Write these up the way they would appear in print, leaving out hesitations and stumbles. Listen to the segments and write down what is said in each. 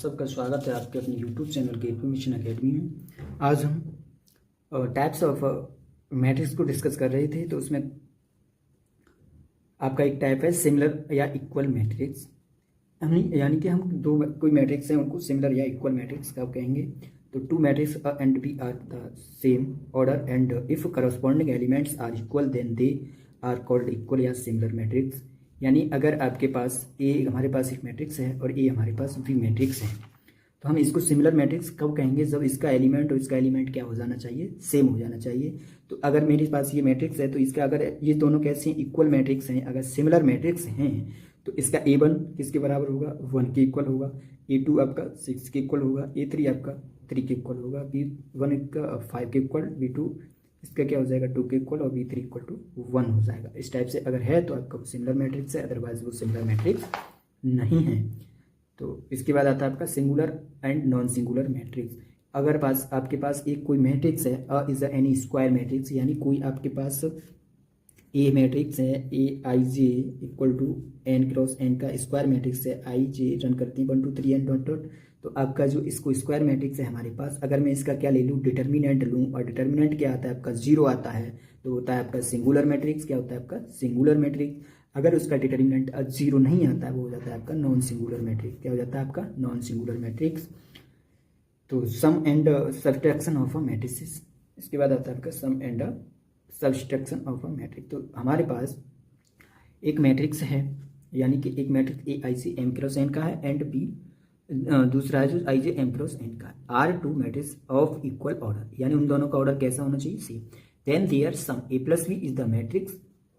सबका स्वागत है आपके अपने यूट्यूब चैनल के इन्फॉर्मेशन एकेडमी में। आज हम टाइप्स ऑफ मैट्रिक्स को डिस्कस कर रहे थे। तो उसमें आपका एक टाइप है सिमिलर या इक्वल मैट्रिक्स, यानी कि हम दो कोई मैट्रिक्स हैं उनको सिमिलर या इक्वल मैट्रिक्स कब कहेंगे। तो two matrix A and B are the same order and if corresponding elements are equal then they are called equal या सिमिलर मैट्रिक्स। यानी अगर आपके पास ए, हमारे पास एक मैट्रिक्स है और ए हमारे पास बी मैट्रिक्स है, तो हम इसको सिमिलर मैट्रिक्स कब कहेंगे, जब इसका एलिमेंट और इसका एलिमेंट क्या हो जाना चाहिए, सेम हो जाना चाहिए। तो अगर मेरे पास ये मैट्रिक्स है तो इसका अगर ये दोनों कैसे हैं, इक्वल मैट्रिक्स हैं, अगर सिमिलर मैट्रिक्स हैं तो इसका A1 किसके बराबर होगा, 1 के इक्वल होगा, A2 आपका 6 के इक्वल होगा, A3 आपका 3 के इक्वल होगा, B1 का 5 के इक्वल, B2 इसका क्या हो जाएगा 2 के इक्वल और B3 इक्वल टू 1 हो जाएगा। इस टाइप से अगर है तो आपका सिमिलर मैट्रिक्स है, अदरवाइज वो सिमिलर मैट्रिक्स नहीं है। तो इसके बाद आता है आपका singular and non singular matrix. अगर आपके पास एक कोई मैट्रिक्स है A is any square matrix, यानी कोई आपके पास ए मैट्रिक्स है, A I J equal to N cross N का स्क्वायर मैट्रिक्स है, आई जे रन करती है 1 2 3 एन डॉट डॉट। तो आपका जो इसको स्क्वायर मैट्रिक्स है हमारे पास, अगर मैं इसका क्या ले लूँ, डिटर्मिनेंट लूँ, और डिटर्मिनेंट क्या आता है आपका 0 आता है, तो होता है आपका सिंगुलर मैट्रिक्स। क्या होता है आपका सिंगुलर मैट्रिक्स। अगर उसका डिटर्मिनेंट 0 नहीं आता है वो हो जाता है आपका नॉन सिंगुलर मैट्रिक्स। क्या हो जाता है आपका नॉन सिंगुलर मैट्रिक्स। तो sum and subtraction of a matrices. इसके बाद आता है आपका sum and subtraction of a matrix. तो हमारे पास एक मैट्रिक्स है, यानी कि एक matrix A I C M cross N का है एंड बी दूसरा है जो I J M cross N का है, are two matrix of equal order, यानी उन दोनों का ऑर्डर कैसा होना चाहिए, C. Then their sum A plus B is the matrix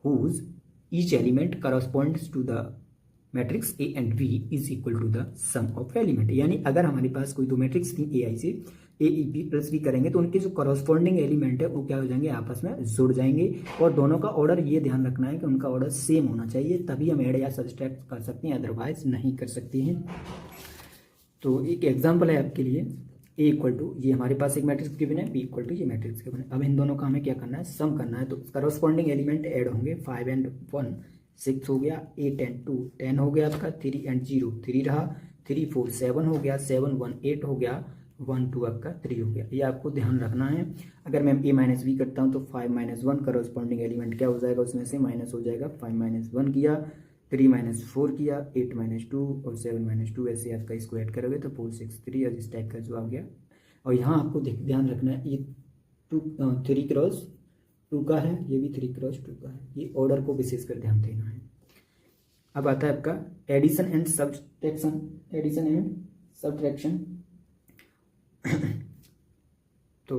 whose each element corresponds to the matrix A and B is equal to the sum of element. यानी अगर हमारे पास कोई दो मैट्रिक्स थी ए आई से ए बी प्लस बी करेंगे तो उनके जो करस्पॉन्डिंग एलिमेंट है वो क्या हो जाएंगे, आपस में जुड़ जाएंगे। और दोनों का ऑर्डर ये ध्यान रखना है कि उनका ऑर्डर सेम होना चाहिए, तभी हम ऐड या सब्सट्रैक्ट कर सकते हैं, अदरवाइज नहीं कर सकते हैं। तो एक एग्जाम्पल है आपके लिए, ए इक्वल टू ये हमारे पास एक मैट्रिक्स गिवन है, बी इक्वल टू ये मैट्रिक्स गिवन है। अब इन दोनों का हमें क्या करना है, सम करना है। तो करस्पॉन्डिंग एलिमेंट ऐड होंगे, 5 एंड 1 6 हो गया, 8 एंड 2 10 हो गया आपका, 3 एंड 0 3 रहा, 3 4 7 हो गया, 7 1 8 हो गया, 1 2 आपका 3 हो गया। ये आपको ध्यान रखना है। अगर मैं ए माइनस बी करता हूँ तो 5 माइनस 1 करस्पॉन्डिंग एलिमेंट क्या हो जाएगा, उसमें से माइनस हो जाएगा, 5 माइनस 1 किया, 3 माइनस 4 किया, 8 माइनस 2 और 7 माइनस 2, ऐसे आपका इसको ऐड करोगे तो 4 6 3 और इस टाइप का जो आ गया। और यहाँ आपको ध्यान रखना है ये 3 क्रॉस 2 का है, ये भी 3 क्रॉस 2 का है, ये ऑर्डर को विशेष कर ध्यान देना है। अब आता है आपका addition and subtraction. Addition and subtraction तो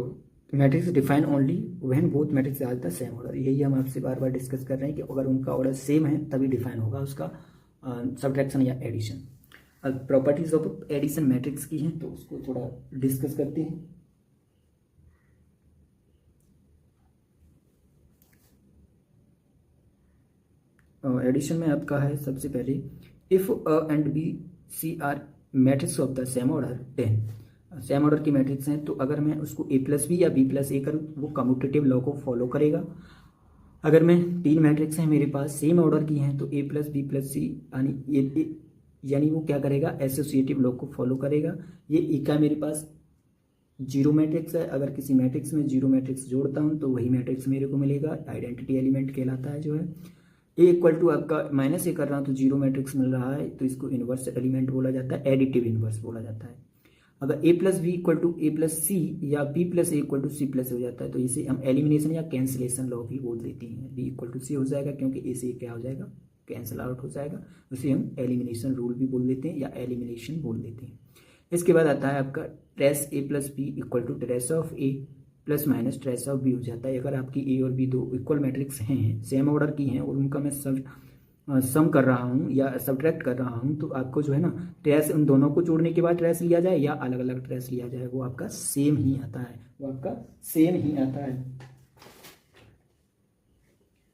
matrix define only when both matrix are the same order. यही हम आपसे बार बार डिस्कस कर रहे हैं कि अगर उनका ऑर्डर सेम है तभी डिफाइन होगा उसका सब्ट्रैक्शन या एडिशन। अब प्रॉपर्टीज ऑफ एडिशन मैट्रिक्स की हैं तो उसको थोड़ा डिस्कस करते हैं। एडिशन में आपका है सबसे पहले, if A and B C are matrix of the same order 10, same order की मैट्रिक्स हैं, तो अगर मैं उसको ए प्लस बी या बी प्लस ए करूँ वो कम्यूटेटिव लॉ को फॉलो करेगा। अगर मैं 3 मैट्रिक्स हैं मेरे पास सेम ऑर्डर की हैं तो ए प्लस बी प्लस सी यानी वो क्या करेगा, एसोसिएटिव लॉ को फॉलो करेगा। ये ए का मेरे पास 0 मैट्रिक्स है, अगर किसी मैट्रिक्स में 0 मैट्रिक्स जोड़ता हूँ तो वही मैट्रिक्स मेरे को मिलेगा, आइडेंटिटी एलिमेंट कहलाता है जो है। ए इक्वल टू आपका माइनस ए कर रहा हूँ तो 0 मैट्रिक्स मिल रहा है तो इसको इन्वर्स एलिमेंट बोला जाता है, एडिटिव इन्वर्स बोला जाता है। अगर A plus B equal to A plus C या B plus A equal to C plus हो जाता है तो इसे हम एलिमिनेशन या कैंसिलेशन लॉ भी बोल देते हैं। बी इक्वल टू सी हो जाएगा क्योंकि ए से क्या हो जाएगा, कैंसिल आउट हो जाएगा, उसे हम एलिमिनेशन रूल भी बोल देते हैं या एलिमिनेशन बोल देते हैं। इसके बाद आता है आपका trace A plus B equal to trace of A plus minus trace of B हो जाता है। अगर आपकी ए और बी दो इक्वल मैट्रिक्स हैं, सेम ऑर्डर की हैं और उनका मैं सम कर रहा हूँ या सब्ट्रैक्ट कर रहा हूँ तो आपको जो है ना ट्रेस उन दोनों को जोड़ने के बाद ट्रेस लिया जाए या अलग अलग ट्रेस लिया जाए, वो आपका सेम ही आता है, वो आपका सेम ही आता है।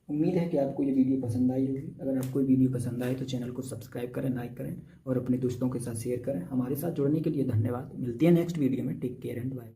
उम्मीद है कि आपको ये वीडियो पसंद आई होगी। अगर आपको ये वीडियो पसंद आए तो चैनल को सब्सक्राइब करें, लाइक करें और अपने दोस्तों के साथ शेयर करें। हमारे साथ जुड़ने के लिए धन्यवाद। मिलती है नेक्स्ट वीडियो में। Take care and bye.